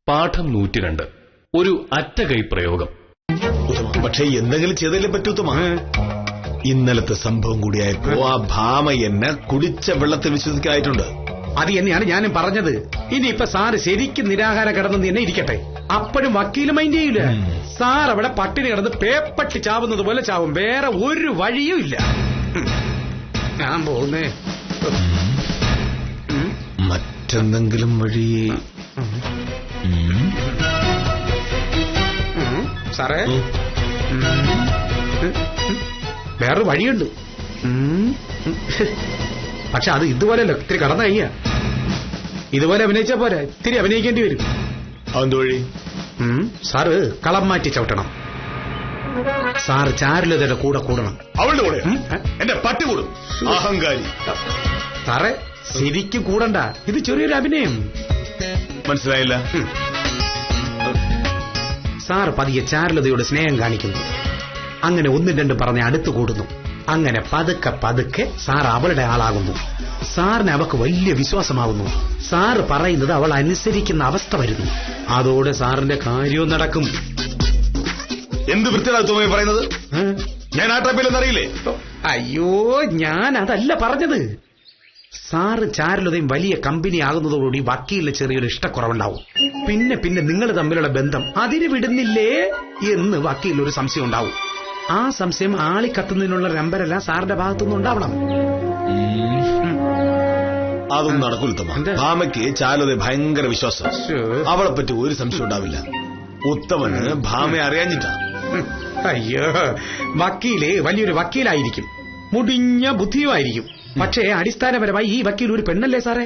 പാഠം 102. ഒരു അറ്റകൈ പ്രയോഗം. പക്ഷെ എന്തെങ്കിലും ചെയ്തല്ലേ പറ്റൂത്തമാ. ഇന്നലത്തെ സംഭവം കൂടിയായപ്പോ ആ ഭാമ എന്നെ കുടിച്ച വെള്ളത്തിൽ വിശ്വസിക്കായിട്ടുണ്ട്. അത് തന്നെയാണ് ഞാനും പറഞ്ഞത്. ഇനിയിപ്പൊ സാറ് ശരിക്കും നിരാഹാരം കിടന്നു തന്നെ ഇരിക്കട്ടെ. അപ്പോഴും വക്കീല് മൈൻഡ് ചെയ്യൂല. സാർ അവിടെ പട്ടിണി കിടന്ന് പേപ്പട്ടി ചാവുന്നത് പോലെ ചാവും. വേറെ ഒരു വഴിയും ഇല്ല. ഞാൻ പോകുന്നേ. മറ്റെന്തെങ്കിലും വഴി സാറേ, വേറൊരു വഴിയുണ്ട്. പക്ഷെ അത് ഇതുപോലെയല്ല, ഇത്തിരി കടന്നു കഴിഞ്ഞ. ഇതുപോലെ അഭിനയിച്ചാ പോരാ, ഇത്തിരി അഭിനയിക്കേണ്ടി വരും. അതെന്ത് വഴി? സാറ് കളം മാറ്റി ചവിട്ടണം. സാറ് ചാരുലതയുടെ കൂടെ കൂടണം. അവളുടെ കൂടെ എന്റെ പട്ടി കൂടും. അഹങ്കാരി. സാറേ ശരിക്കും കൂടണ്ട, ഇത് ചെറിയൊരു അഭിനയം. മനസ്സിലായില്ല? സാറ് പതിയെ ചാരുലതയോട് സ്നേഹം കാണിക്കുന്നു. അങ്ങനെ ഒന്നും രണ്ടും പറഞ്ഞ് അടുത്തു കൂടുന്നു. അങ്ങനെ പതുക്കെ പതുക്കെ സാർ അവളുടെ ആളാകുന്നു. സാറിന് അവക്ക് വലിയ വിശ്വാസമാകുന്നു. സാറ് പറയുന്നത് അവൾ അനുസരിക്കുന്ന അവസ്ഥ വരുന്നു. അതോടെ സാറിന്റെ കാര്യവും നടക്കും. എന്ത് വൃത്തിയായി പറയുന്നത്? ഞാൻ ആ ട്രബിലെന്നറിയില്ലേ? അയ്യോ, ഞാൻ അതല്ല പറഞ്ഞത്. സാറ് ചാരുലതയും വലിയ കമ്പനി ആകുന്നതോടുകൂടി വക്കീലിന് ചെറിയൊരു ഇഷ്ടക്കുറവുണ്ടാവും. പിന്നെ പിന്നെ നിങ്ങൾ തമ്മിലുള്ള ബന്ധം അതിന് വിടുന്നില്ലേ എന്ന് വക്കീലൊരു സംശയം ഉണ്ടാവും. ആ സംശയം ആളിക്കത്തുന്നതിനുള്ള നമ്പരല്ല സാറിന്റെ ഭാഗത്തുനിന്ന് ഉണ്ടാവണം. അതൊന്നും നടക്കൂല. ഭാമയ്ക്ക് ചാരുലത ഭയങ്കര വിശ്വാസം. അവളെ പറ്റി ഒരു സംശയം ഉണ്ടാവില്ല. ഉത്തമന് ഭാമയെ അറിയാഞ്ഞിട്ടാ. അയ്യോ, വക്കീല് വലിയൊരു വക്കീലായിരിക്കും, മുടിഞ്ഞ ബുദ്ധിയുമായിരിക്കും. പക്ഷേ അടിസ്ഥാനപരമായി ഈ വക്കീൽ ഒരു പെണ്ണല്ലേ സാറേ?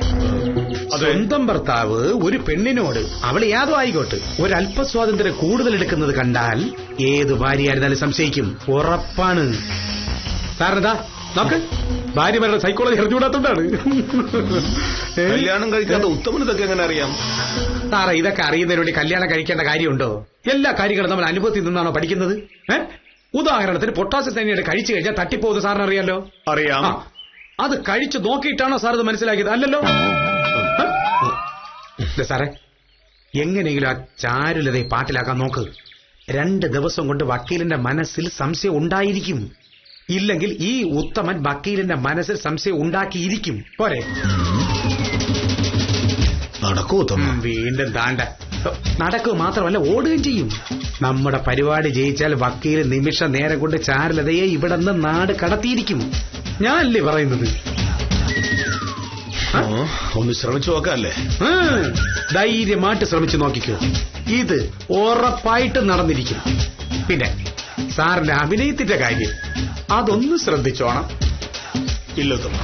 സ്വന്തം ഭർത്താവ് ഒരു പെണ്ണിനോട്, അവൾ യാതോ ആയിക്കോട്ടെ, ഒരല്പ സ്വാതന്ത്ര്യം കൂടുതൽ എടുക്കുന്നത് കണ്ടാൽ ഏത് ഭാര്യയായിരുന്നാലും സംശയിക്കും. ഉറപ്പാണ്. സാറിനെന്താ നോക്ക്, ഭാര്യമാരുടെ സൈക്കോളജി അറിഞ്ഞുകൂടാത്തോണ്ടാണ്. കല്യാണം കഴിക്കാത്ത ഉത്തമന് ഇതൊക്കെ എങ്ങനെ അറിയാം? സാറേ, ഇതൊക്കെ അറിയുന്നതിന് വേണ്ടി കല്യാണം കഴിക്കേണ്ട കാര്യമുണ്ടോ? എല്ലാ കാര്യങ്ങളും നമ്മൾ അനുഭവത്തിൽ നിന്നാണോ പഠിക്കുന്നത്? ഉദാഹരണത്തിന് പൊട്ടാസ്യം സൈനൈഡ് കഴിച്ചു കഴിഞ്ഞാൽ തട്ടിപ്പോകുന്ന സാറിന് അറിയാലോ? അറിയാം. അത് കഴിച്ചു നോക്കിയിട്ടാണോ സാർ ഇത് മനസ്സിലാക്കിയത്? അല്ലല്ലോ. സാറേ, എങ്ങനെയെങ്കിലും ആ ചാരുലതയെ പാട്ടിലാക്കാൻ നോക്ക്. 2 ദിവസം കൊണ്ട് വക്കീലിന്റെ മനസ്സിൽ സംശയം ഉണ്ടായിരിക്കും. ഇല്ലെങ്കിൽ ഈ ഉത്തമൻ വക്കീലിന്റെ മനസ്സിൽ സംശയം ഉണ്ടാക്കിയിരിക്കും. പോരെ? നടക്കൂ. വീണ്ടും താണ്ട. നടക്കുക മാത്രമല്ല, ഓടുകയും ചെയ്യും. നമ്മുടെ പരിപാടി ജയിച്ചാൽ വക്കീൽ നിമിഷ നേരം കൊണ്ട് ചാരുലതയെ ഇവിടെ നിന്ന് നാട് കടത്തിയിരിക്കും. ഞാനല്ലേ പറയുന്നത്? ഒന്ന് ശ്രമിച്ചു നോക്കാല്ലേ? ധൈര്യമായിട്ട് ശ്രമിച്ചു നോക്കിക്കോ. ഇത് ഉറപ്പായിട്ട് നടന്നിരിക്കും. പിന്നെ സാറിന്റെ അഭിനയത്തിന്റെ കാര്യം അതൊന്ന് ശ്രദ്ധിച്ചോണം. ഇല്ല ഉത്തമ,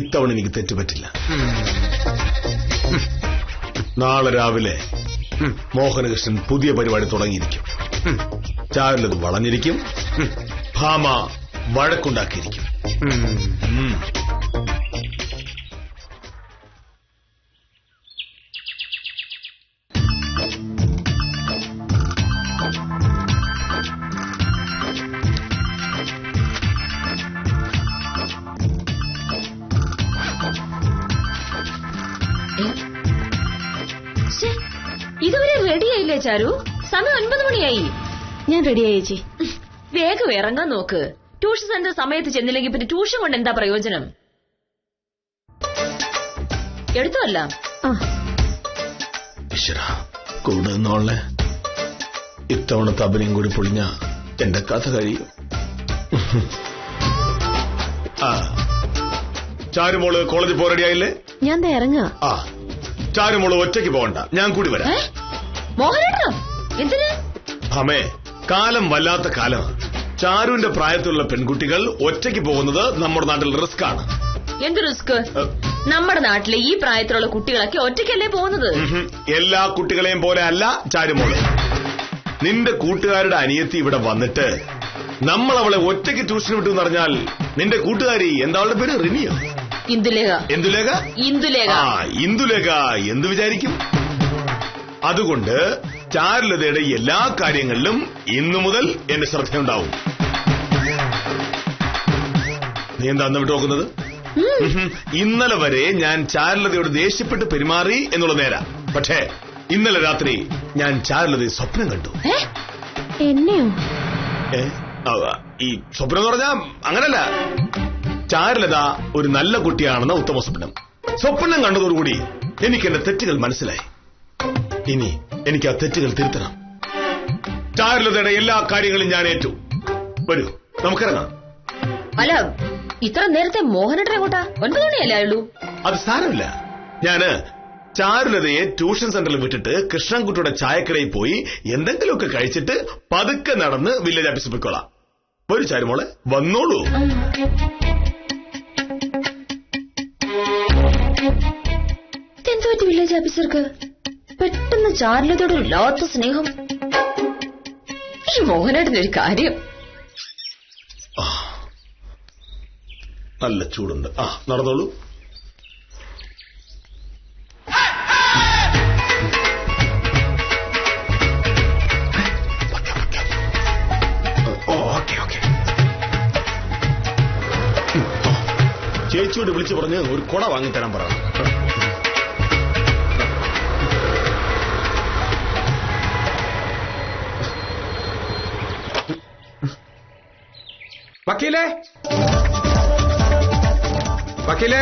ഇത്തവണ എനിക്ക് തെറ്റുപറ്റില്ല. നാളെ രാവിലെ മോഹനകൃഷ്ണൻ പുതിയ പരിപാടി തുടങ്ങിയിരിക്കും. ചാരുലത് വളഞ്ഞിരിക്കും. ഭാമ വഴക്കുണ്ടാക്കിയിരിക്കും. ഇതുവരെ റെഡിയായില്ലേ ചാരു? സമയം 9 മണിയായി. ഞാൻ റെഡിയായി ചേച്ചി. വേഗം ഇറങ്ങാൻ നോക്ക്. ട്യൂഷൻ സെന്റർ സമയത്ത് ചെന്നില്ലെങ്കിൽ പിന്നെ ട്യൂഷൻ കൊണ്ട് എന്താ പ്രയോജനം? എടുത്തല്ല കൂടുന്നോളെ. ഇത്തവണത്തെ അഭിനയം കൂടി പൊളിഞ്ഞ എന്റെ കഥ കഴിയും. ചാരുമോള് കോളേജിൽ പോരടിയായില്ലേ? ഞാൻ ഇറങ്ങാ. ചാരുമോള് ഒറ്റയ്ക്ക് പോകണ്ട, ഞാൻ കൂടി വരാം. മോഹനേട്ടാ, എന്തിന്? അമ്മേ, കാലം വല്ലാത്ത കാലമാണ്. ചാരുവിന്റെ പ്രായത്തിലുള്ള പെൺകുട്ടികൾ ഒറ്റയ്ക്ക് പോകുന്നത് നമ്മുടെ നാട്ടിൽ റിസ്ക് ആണ്. എന്ത് റിസ്ക്? നമ്മുടെ നാട്ടിലെ ഈ പ്രായത്തിലുള്ള കുട്ടികളൊക്കെ ഒറ്റയ്ക്കല്ലേ പോകുന്നത്? എല്ലാ കുട്ടികളെയും പോലെ അല്ല ചാരുമോള്. നിന്റെ കൂട്ടുകാരുടെ അനിയത്തി ഇവിടെ വന്നിട്ട് നമ്മൾ അവളെ ഒറ്റയ്ക്ക് ട്യൂഷൻ വിട്ടു എന്ന് പറഞ്ഞാൽ നിന്റെ കൂട്ടുകാരി എന്താ അവളുടെ പേര്? റിനിയോ? ഇന്ദുലേഖ. ഇന്ദുലേഖ? ഇന്ദുലേഖ. ഇന്ദുലേഖ എന്ത് വിചാരിക്കും? അതുകൊണ്ട് ചാരുലതയുടെ എല്ലാ കാര്യങ്ങളിലും ഇന്നു മുതൽ എന്റെ ശ്രദ്ധയുണ്ടാവും. നീ എന്താ അന്ന് വിട്ടു നോക്കുന്നത്? ഇന്നലെ വരെ ഞാൻ ചാരുലതയോട് ദേഷ്യപ്പെട്ട് പെരുമാറി എന്നുള്ള നേരാ. പക്ഷേ ഇന്നലെ രാത്രി ഞാൻ ചാരുലതയെ സ്വപ്നം കണ്ടു. എന്നെയോ? ഈ സ്വപ്നം എന്ന് പറഞ്ഞാ അങ്ങനല്ല. ചാരുലത ഒരു നല്ല കുട്ടിയാണെന്ന ഉത്തമ സ്വപ്നം. സ്വപ്നം കണ്ടതോടുകൂടി എനിക്ക് എന്റെ തെറ്റുകൾ മനസ്സിലായി. ഇനി എനിക്ക് ആ തെറ്റുകൾ തിരുത്തണം. ചാരുലതയുടെ എല്ലാ കാര്യങ്ങളും ഞാൻ ഏറ്റു. വരൂ, നമുക്കിറങ്ങാം. അല്ല, ഇത്ര നേരത്തെ മോഹനേട്ടൻ എങ്ങോട്ടാ? 9 മണിയല്ലേ ആയുള്ളൂ? അത് സാരമില്ല. ഞാന് ചാരുലതയെ ട്യൂഷൻ സെന്ററിൽ വിട്ടിട്ട് കൃഷ്ണൻകുട്ടിയുടെ ചായക്കടയിൽ പോയി എന്തെങ്കിലുമൊക്കെ കഴിച്ചിട്ട് പതുക്കെ നടന്ന് വില്ലേജ് ഓഫീസിൽ പോയിക്കോളാം. ഒരു ചാരുമോളെ വന്നോളൂ. ഇതെന്തു പറ്റി വില്ലേജ് ഓഫീസർക്ക് പെട്ടെന്ന് ചാരുലതയോട് ഇല്ലാത്ത സ്നേഹം? ഈ മോഹനേട്ടനൊരു കാര്യം. നല്ല ചൂടുണ്ട്. നടന്നോളൂ. ചേച്ചിയോട് വിളിച്ചു പറഞ്ഞ് ഒരു കുട വാങ്ങിത്തരാൻ പറ. വക്കീലേ, വക്കീലേ,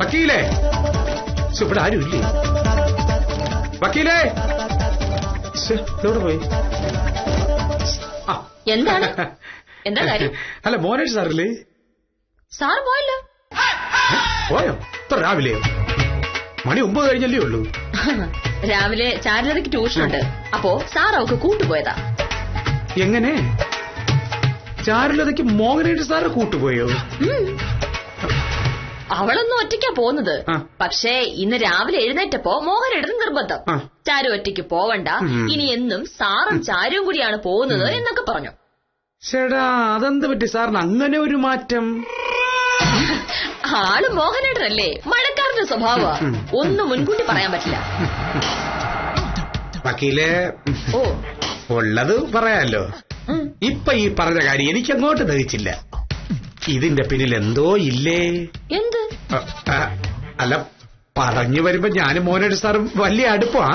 വക്കീലേ, ഇവിടെ ആരും ഇല്ലേ? വക്കീലേ, എവിടെ പോയി? എന്താണ് എന്താ കാര്യം? അല്ല, മോനേഷ് സാറില്ലേ? സാർ പോയല്ലോ. പോയോ? ഇത്ര രാവിലെയോ? മണി 9 കഴിഞ്ഞല്ലേ ഉള്ളൂ. രാവിലെ ചാരുലതയ്ക്ക് ട്യൂഷനുണ്ട്. അപ്പോ സാർ അവൾക്ക് കൂട്ടുപോയതാ. എങ്ങനെ? ചാരുലതയ്ക്ക് മോഹനേഷ് സാറ് കൂട്ടുപോയോ? അവളൊന്നും ഒറ്റയ്ക്കാ പോകുന്നത്. പക്ഷേ ഇന്ന് രാവിലെ എഴുന്നേറ്റപ്പോ മോഹനേട്ടന് നിർബന്ധം. ചാരു ഒറ്റയ്ക്ക് പോവണ്ട, ഇനി എന്നും സാറും ചാരുവും കൂടിയാണ് പോകുന്നത് എന്നൊക്കെ പറഞ്ഞു. ചേടാ, അതെന്ത് പറ്റി സാറിന് അങ്ങനെ ഒരു മാറ്റം? ആള് മോഹനേട്ടനല്ലേ, മഴക്കാരന്റെ സ്വഭാവ. ഒന്നും മുൻകൂട്ടി പറയാൻ പറ്റില്ല. വക്കീലെ, ഉള്ളത് പറയാലോ. ഇപ്പൊ ഈ പറഞ്ഞ കാര്യം എനിക്ക് അങ്ങോട്ട് ദഹിച്ചില്ല. ഇതിന്റെ പിന്നിൽ എന്തോ ഇല്ലേ? എന്ത്? അല്ല, പറഞ്ഞു വരുമ്പോ ഞാനും മോനേഷ് സാറും വലിയ അടുപ്പാ.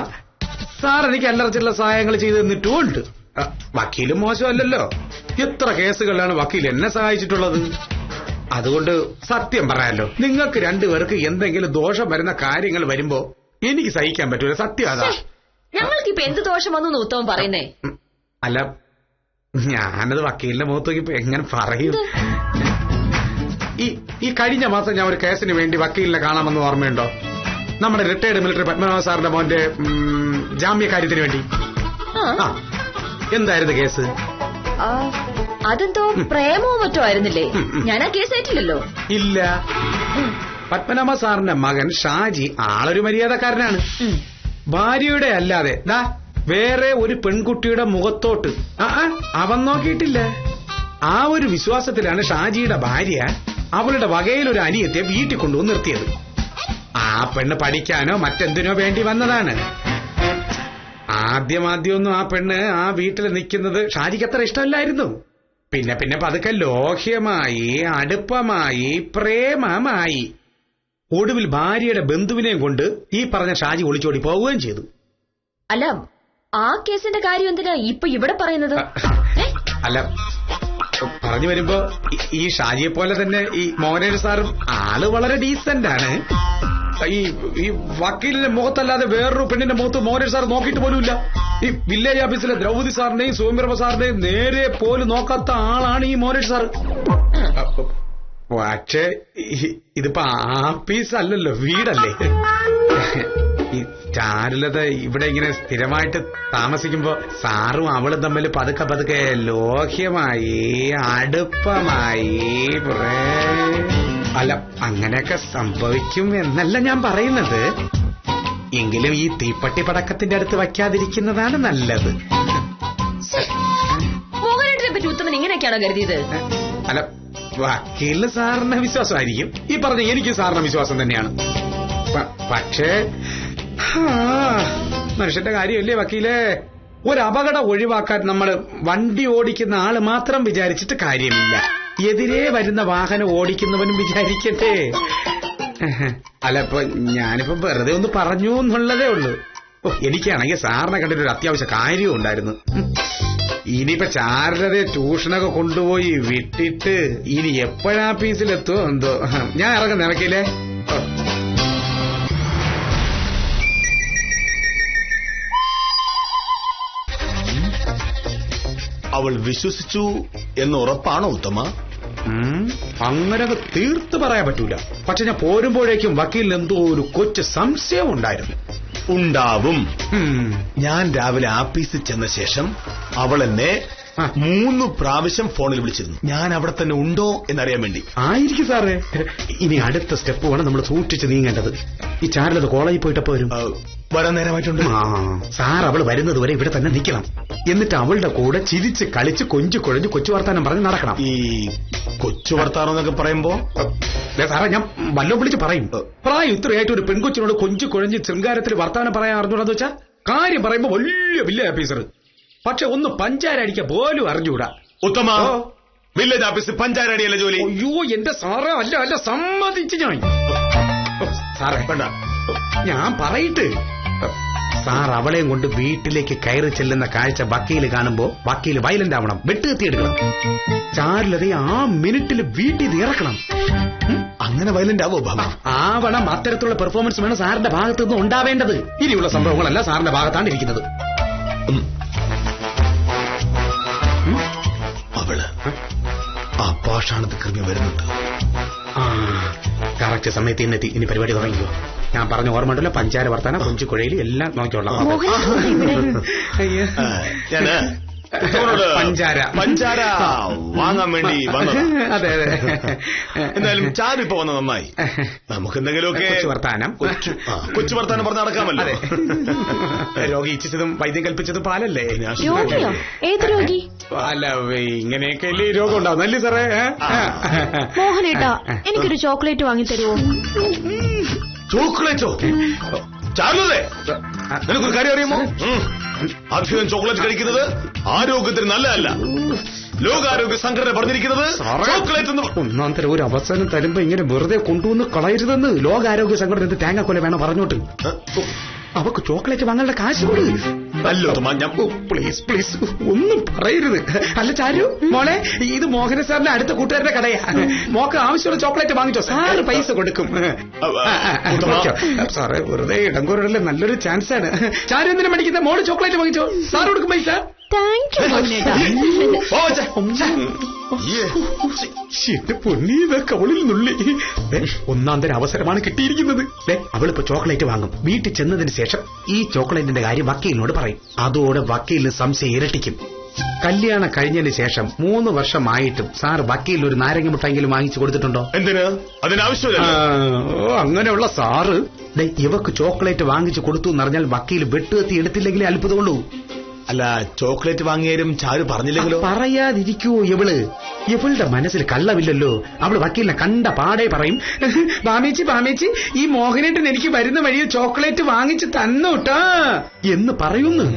സാർ എനിക്ക് അല്ലറച്ചുള്ള സഹായങ്ങൾ ചെയ്തു തന്നിട്ടുമുണ്ട്. വക്കീലും മോശമല്ലല്ലോ. എത്ര കേസുകളിലാണ് വക്കീൽ എന്നെ സഹായിച്ചിട്ടുള്ളത്. അതുകൊണ്ട് സത്യം പറയാലോ, നിങ്ങൾക്ക് രണ്ടുപേർക്ക് എന്തെങ്കിലും ദോഷം വരുന്ന കാര്യങ്ങൾ വരുമ്പോ എനിക്ക് സഹിക്കാൻ പറ്റൂല. സത്യം അതാ. ഞങ്ങൾക്കിപ്പോ എന്ത് ദോഷം വന്നു ഉത്തമം പറയുന്നേ? അല്ല, ഞാനത് വക്കീലിന്റെ മുഖത്ത് നോക്കിപ്പോ എങ്ങനെ പറയും? ഈ കഴിഞ്ഞ മാസം ഞാൻ ഒരു കേസിന് വേണ്ടി വക്കീലിനെ കാണാമെന്ന് ഓർമ്മയുണ്ടോ? നമ്മുടെ റിട്ടയർഡ് മിലിറ്ററി പത്മനാഭ സാറിന്റെ മോന്റെ ജാമ്യ കാര്യത്തിന് വേണ്ടി. എന്തായിരുന്നു കേസ്? അതെന്തോ പ്രേമോ മറ്റോ ആയിരുന്നില്ലേ? ഞാൻ ആ കേസ് ആയിട്ടില്ലല്ലോ. ഇല്ല. പത്മനാഭ സാറിന്റെ മകൻ ഷാജി ആളൊരു മര്യാദക്കാരനാണ്. ഭാര്യയുടെ അല്ലാതെ വേറെ ഒരു പെൺകുട്ടിയുടെ മുഖത്തോട്ട് അവൻ നോക്കിയിട്ടില്ല. ആ ഒരു വിശ്വാസത്തിലാണ് ഷാജിയുടെ ഭാര്യ അവളുടെ വകയിലൊരു അനിയത്തെ വീട്ടിൽ കൊണ്ടുവന്ന് നിർത്തിയത്. ആ പെണ്ണ് പഠിക്കാനോ മറ്റെന്തിനോ വേണ്ടി വന്നതാണ്. ആദ്യമൊന്നും ആ പെണ്ണ് ആ വീട്ടിൽ നിൽക്കുന്നത് ഷാജിക്ക് അത്ര ഇഷ്ടമല്ലായിരുന്നു. പിന്നെ പതുക്കെ ലോഹ്യമായി, അടുപ്പമായി, പ്രേമമായി. ഒടുവിൽ ഭാര്യയുടെ ബന്ധുവിനെയും കൊണ്ട് ഈ പറഞ്ഞ ഷാജി ഒളിച്ചോടി പോവുകയും ചെയ്തു. അല്ല, ആ കേസിന്റെ കാര്യം എന്തിനാ ഇപ്പൊ ഇവിടെ പറയുന്നത്? അല്ല, പറഞ്ഞു വരുമ്പോ ഈ ഷാജിയെ പോലെ തന്നെ ഈ മോഹനേഷ് സാറും ആള് വളരെ ഡീസന്റ് ആണ്. ഈ വക്കീലിന്റെ മുഖത്തല്ലാതെ വേറൊരു പെണ്ണിന്റെ മുഖത്ത് മോഹനേഷ് സാർ നോക്കിയിട്ട് പോലുമില്ല. ഈ വില്ലേജ് ഓഫീസിലെ ദ്രൗപദി സാറിന്റെയും സൗമ്യപ്രഭ സാറിന്റെയും നേരെ പോലും നോക്കാത്ത ആളാണ് ഈ മോഹനേഷ് സാർ. പക്ഷേ ഇതിപ്പോ ആഫീസ് അല്ലല്ലോ, വീടല്ലേ. ഈ ചാരുലത ഇവിടെ ഇങ്ങനെ സ്ഥിരമായിട്ട് താമസിക്കുമ്പോ സാറും അവളും തമ്മിൽ പതുക്കെ ലോഹ്യമായി, അടുപ്പമായി. അല്ല, അങ്ങനെയൊക്കെ സംഭവിക്കും എന്നല്ല ഞാൻ പറയുന്നത്. എങ്കിലും ഈ തീപ്പട്ടി പടക്കത്തിന്റെ അടുത്ത് വയ്ക്കാതിരിക്കുന്നതാണ് നല്ലത്. മോഹനേട്ടനെ പറ്റി ഉത്തമൻ ഇങ്ങനെയൊക്കെയാണോ കരുതിയത്? അല്ല, വക്കീലിന് സാറിന് വിശ്വാസമായിരിക്കും. ഈ പറഞ്ഞ എനിക്ക് സാറിന് വിശ്വാസം തന്നെയാണ്. പക്ഷേ മനുഷ്യന്റെ കാര്യമല്ലേ വക്കീലേ. ഒരു അപകടം ഒഴിവാക്കാൻ നമ്മൾ വണ്ടി ഓടിക്കുന്ന ആള് മാത്രം വിചാരിച്ചിട്ട് കാര്യമില്ല. എതിരെ വരുന്ന വാഹനം ഓടിക്കുന്നവനും വിചാരിക്കട്ടെ. അല്ല, ഇപ്പൊ ഞാനിപ്പോ വെറുതെ ഒന്ന് പറഞ്ഞു എന്നുള്ളതേ ഉള്ളൂ. എനിക്കാണെങ്കിൽ സാറിനെ കണ്ടിട്ട് ഒരു അത്യാവശ്യ കാര്യവും ഉണ്ടായിരുന്നു. ഇനിയിപ്പോ ചാരുലതയെ ട്യൂഷനൊക്കെ കൊണ്ടുപോയി വിട്ടിട്ട് ഇനി എപ്പോഴാ ഓഫീസിലെത്തോ എന്തോ. ഞാൻ ഇറങ്ങുന്ന ഇറക്കില്ലേ? അവൾ വിശ്വസിച്ചു എന്ന് ഉറപ്പാണോ ഉത്തമ? അങ്ങനെ തീർത്ത് പറയാൻ പറ്റൂല. പക്ഷെ ഞാൻ പോരുമ്പോഴേക്കും വക്കീലിന് എന്തോ ഒരു കൊച്ചു സംശയം ഉണ്ടായിരുന്നു. ഉണ്ടാവും. ഞാൻ രാവിലെ ആഫീസിൽ ചെന്ന ശേഷം അവൾ എന്നെ 3 പ്രാവശ്യം ഫോണിൽ വിളിച്ചിരുന്നു. ഞാൻ അവിടെ തന്നെ ഉണ്ടോ എന്നറിയാൻ വേണ്ടി. ആയിരിക്കും സാറേ. ഇനി അടുത്ത സ്റ്റെപ്പ് വേണം നമ്മൾ സൂക്ഷിച്ച് നീങ്ങേണ്ടത്. ഈ ചാരുലത കോളേജിൽ പോയിട്ടപ്പോ വരും? വരാൻ നേരമായിട്ടുണ്ട്. സാർ അവൾ വരുന്നത് വരെ ഇവിടെ തന്നെ നിൽക്കണം. എന്നിട്ട് അവളുടെ കൂടെ ചിരിച്ച് കളിച്ച് കൊഞ്ചു കുഴഞ്ഞ് കൊച്ചു വർത്താനം പറഞ്ഞ് നടക്കണം. ഈ കൊച്ചു വർത്താനം എന്നൊക്കെ പറയുമ്പോ സാറേ, ഞാൻ വല്ലോ വിളിച്ച് പറയും. പ്രായം ഇത്രയായിട്ട് ഒരു പെൺകൊച്ചിനോട് കൊഞ്ചു കുഴഞ്ഞ് ശൃംഗാരത്തിൽ വർത്താനം പറയാൻ അറിഞ്ഞൂടാന്ന് വെച്ചാ കാര്യം പറയുമ്പോ വലിയ വില്ലേജ് ഓഫീസർ. പക്ഷെ ഒന്ന് പഞ്ചാര അടിക്കാൻ പോലും അറിഞ്ഞൂടാ. ഉത്തമ, വില്ലേജ് ഓഫീസിൽ പഞ്ചാര അടിയല്ല ജോലി. അയ്യോ എന്റെ സാറേ, അല്ല സമ്മതിച്ച് ഞാൻ. സാറേ വേണ്ട, ഞാൻ പറയിട്ട്. സാർ അവളെയും കൊണ്ട് വീട്ടിലേക്ക് കയറി ചെല്ലുന്ന കാഴ്ച വക്കീല് കാണുമ്പോ വക്കീല് വയലന്റ് ആവണം, വെട്ടുകത്തിയെടുക്കണം. ചാരുലതയെ ആ മിനിറ്റിൽ വീട്ടിൽ നിന്ന് ഇറക്കണം. അങ്ങനെ വയലന്റ് ആവോ? ആവണം. അത്തരത്തിലുള്ള പെർഫോമൻസ് വേണം സാറിന്റെ ഭാഗത്തു നിന്ന് ഉണ്ടാവേണ്ടത്. ഇനിയുള്ള സംഭവങ്ങളല്ല സാറിന്റെ ഭാഗത്താണ് ഇരിക്കുന്നത്. അവള് ആ പാഷാണത് കൃമി വരുന്നുണ്ട്. കറക്റ്റ് സമയത്ത് ഇന്നെത്തി. ഇനി പരിപാടി തുടങ്ങിക്കോ. ഞാൻ പറഞ്ഞ ഓർമ്മ ഉണ്ടല്ലോ, പഞ്ചാര വർത്താനം കൊഞ്ചു കുഴയിൽ എല്ലാം നോക്കിക്കൊള്ളാം. പഞ്ചാര വാങ്ങാൻ വേണ്ടി വന്നത്. അതെ അതെ. എന്തായാലും ചാരു ഇപ്പൊ വന്ന നന്നായി. നമുക്ക് എന്തെങ്കിലുമൊക്കെ കൊച്ചു വർത്താനം പറഞ്ഞ് നടക്കാമല്ലോ. രോഗി ഇച്ഛിച്ചതും വൈദ്യം കൽപ്പിച്ചതും പാലല്ലേ? ഏത് രോഗി? അല്ല, ഇങ്ങനെയൊക്കെ അല്ലേ രോഗം ഉണ്ടാവുന്നല്ലേ സാറേ? മോഹനേട്ടാ, എനിക്കൊരു ചോക്ലേറ്റ് വാങ്ങി തരുമോ? ചോക്ലേറ്റോ? ചാരുലതേ, നിനക്കൊരു കാര്യം അറിയുമോ? അധികം ചോക്ലേറ്റ് കഴിക്കുന്നത് ആരോഗ്യത്തിന് നല്ലതല്ല. ലോകാരോഗ്യ സംഘടന പറഞ്ഞിരിക്കുന്നത് ചോക്ലേറ്റ് ഒന്നാം തരം ഒരു അവസാനം തരുമ്പോ ഇങ്ങനെ വെറുതെ കൊണ്ടുവന്ന് കളയരുതെന്ന് ലോകാരോഗ്യ സംഘടന തേങ്ങാക്കൊല വേണം പറഞ്ഞോട്ട്. അവക്ക് ചോക്ലേറ്റ് വാങ്ങാനുള്ള കാശ് കൊടു. പ്ലീസ് പ്ലീസ് ഒന്നും പറയരുത്. അല്ല ചാരു മോളെ, ഇത് മോഹന സാറിന്റെ അടുത്ത കൂട്ടുകാരുടെ കടയാ. മോക്ക് ആവശ്യമുള്ള ചോക്ലേറ്റ് വാങ്ങിച്ചോ, സാറ് പൈസ കൊടുക്കും. സാറേ വെറുതെ ഇടംകൂറല്ലേ, നല്ലൊരു ചാൻസ് ആണ്. ചാരു എന്തിനാ പഠിക്കുന്ന? മോള് ചോക്ലേറ്റ് വാങ്ങിച്ചോ, സാറ് കൊടുക്കും പൈസ. കവളിൽ നുള്ളി. ഒന്നാം തരം അവസരമാണ് കിട്ടിയിരിക്കുന്നത്. അവളിപ്പോ ചോക്ലേറ്റ് വാങ്ങും. വീട്ടിൽ ചെന്നതിന് ശേഷം ഈ ചോക്ലേറ്റിന്റെ കാര്യം വക്കീലിനോട് പറയും. അതോടെ വക്കീലിന് സംശയം ഇരട്ടിക്കും. കല്യാണം കഴിഞ്ഞതിന് ശേഷം 3 വർഷമായിട്ടും സാർ വക്കീലിന് ഒരു നാരങ്ങ മുട്ടായെങ്കിലും വാങ്ങിച്ചു കൊടുത്തിട്ടുണ്ടോ? എന്തിന്? അതിനാവശ്യമില്ല. അങ്ങനെയുള്ള സാറ് ഇവക്ക് ചോക്ലേറ്റ് വാങ്ങിച്ചു കൊടുത്തു എന്നറിഞ്ഞാൽ വക്കീൽ വെട്ടുകത്തി എടുത്തില്ലെങ്കിലേ അത്ഭുതമുള്ളൂ. അല്ല, ചോക്ലേറ്റ് വാങ്ങിയാലും ചാരു പറഞ്ഞില്ലെങ്കിലോ? പറയാതിരിക്കുവോ ഇവളുടെ മനസ്സിൽ കള്ളമില്ലല്ലോ. അവള് വക്കീലിനെ കണ്ട പാടെ പറയും, ബാമേച്ചി ഈ മോഹനേട്ടൻ എനിക്ക് വരുന്ന വഴിയിൽ ചോക്ലേറ്റ് വാങ്ങിച്ച് തന്നോട്ടാ എന്ന് പറയുന്നു.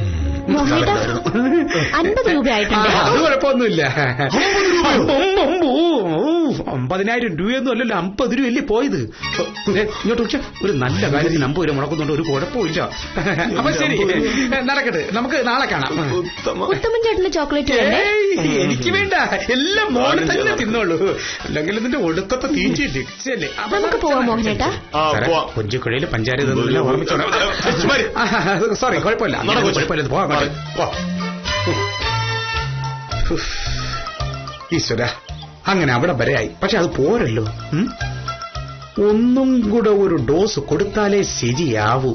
50 രൂപയായിട്ടുണ്ട്. അത് കുഴപ്പമൊന്നുമില്ല. 50,000 രൂപയൊന്നും അല്ലല്ലോ, 50 രൂപയല്ലേ പോയത്. ഇങ്ങോട്ട് വെച്ചാൽ ഒരു നല്ല കാര്യത്തിന് 50 രൂപ മുടക്കുന്നുണ്ട്, ഒരു കുഴപ്പമില്ല. അപ്പൊ ശരി, നടക്കട്ടെ, നമുക്ക് നാളെ കാണാം. ഉത്തമൻ ചേട്ടന് ചോക്ലേറ്റ് വേണ്ടേ? എനിക്ക് വേണ്ട, എല്ലാം മോനെ തന്നെ തിന്നോളൂ. അല്ലെങ്കിൽ ഇതിന്റെ ഒടുക്കത്തെ തീറ്റയല്ലേ. നമുക്ക് പോവാം മോഹനേട്ടാ. കൊഞ്ചുക്കുഴയിൽ പഞ്ചാര ഓർമ്മിച്ചോളാം. സോറി, കുഴപ്പമില്ല, പോകാം. ഈശ്വര, അങ്ങനെ അവിടെ വരെയായി. പക്ഷെ അത് പോരല്ലോ. ഒന്നും കൂടെ ഒരു ഡോസ് കൊടുത്താലേ ശരിയാവൂ.